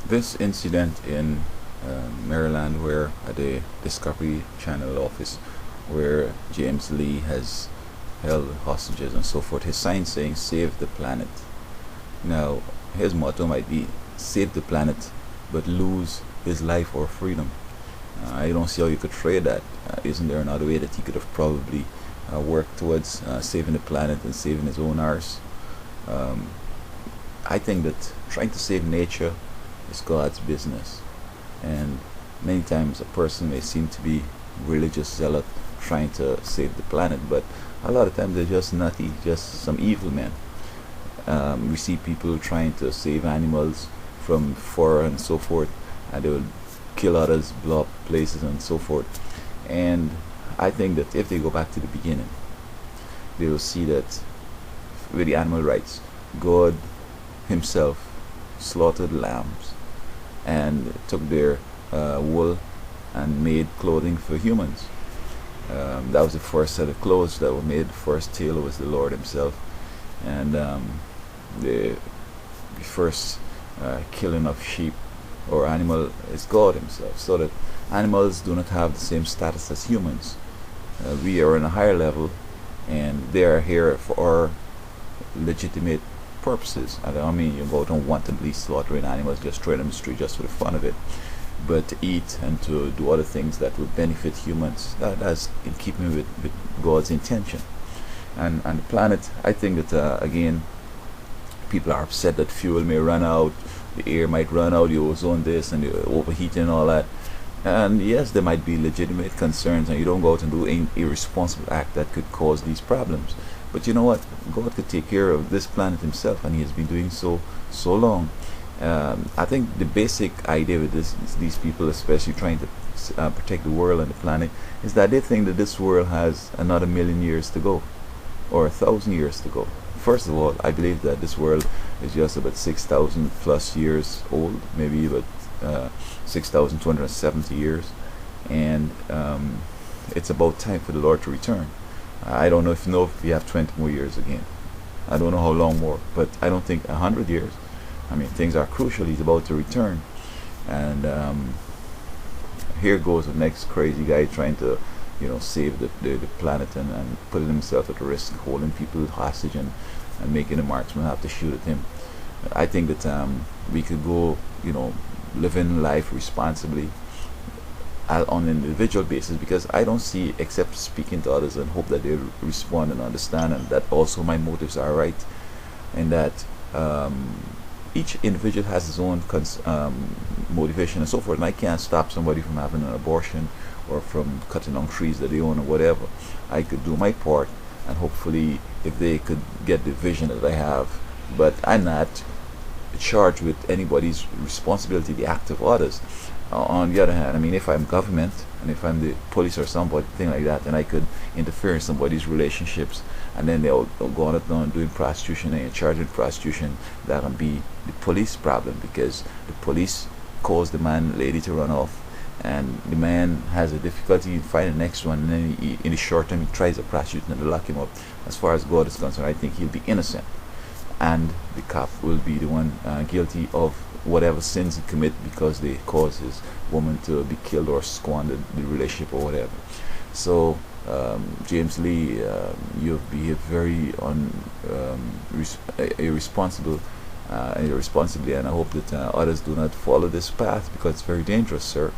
This incident in Maryland, where at the Discovery Channel office, where James Lee has held hostages and so forth, his sign saying "Save the planet." Now, his motto might be "Save the planet, but lose his life or freedom." I don't see how you could trade that. Isn't there another way that he could have probably worked towards saving the planet and saving his own arse? Um, I think that trying to save nature is God's business. And many times a person may seem to be religious zealot trying to save the planet, but a lot of times they're just nutty, just some evil men. We see people trying to save animals from fur and so forth, and they will kill others, blow up places and so forth. And I think that if they go back to the beginning, they will see that with the animal rights, God Himself slaughtered lambs and took their wool and made clothing for humans. That was the first set of clothes that were made. The first tailor was the Lord Himself, and the first killing of sheep or animal is God Himself. So that animals do not have the same status as humans. We are on a higher level, and they are here for our legitimate purposes. I don't mean you go don't wantonly slaughtering animals, just throwing them in the street just for the fun of it, but to eat and to do other things that will benefit humans. That's in keeping with God's intention. And the planet, I think that again, people are upset that fuel may run out, the air might run out, the ozone this and the overheating and all that. And yes, there might be legitimate concerns, and you don't go out and do an irresponsible act that could cause these problems. But you know what? God could take care of this planet Himself, and He has been doing so long. I think the basic idea with this, these people, especially trying to protect the world and the planet, is that they think that this world has another million years to go, or 1,000 years to go. First of all, I believe that this world is just about 6,000 plus years old, maybe about 6,270 years, and it's about time for the Lord to return. I don't know if we have 20 more years again. I don't know how long more, but I don't think 100 years. I mean, things are crucial. He's about to return, and here goes the next crazy guy trying to, save the planet and putting himself at risk, holding people hostage and making the marksman have to shoot at him. I think that we could go, living life responsibly on an individual basis, because I don't see, except speaking to others and hope that they respond and understand, and that also my motives are right, and that each individual has his own motivation and so forth. And I can't stop somebody from having an abortion or from cutting down trees that they own or whatever. I could do my part, and hopefully, if they could get the vision that I have, but I'm not charged with anybody's responsibility, the act of others. On the other hand, I mean, if I'm government and if I'm the police or somebody, thing like that, and I could interfere in somebody's relationships, and then they'll go on and on doing prostitution and charging prostitution, that can be the police problem, because the police caused the man, lady to run off, and the man has a difficulty in finding the next one, and then in the short term he tries a prostitute and they lock him up. As far as God is concerned, I think he'll be innocent, and the cop will be the one guilty of whatever sins he commit, because they caused his woman to be killed or squandered the relationship or whatever. So James Lee, you've behaved very irresponsible irresponsibly, and I hope that others do not follow this path, because it's very dangerous, sir.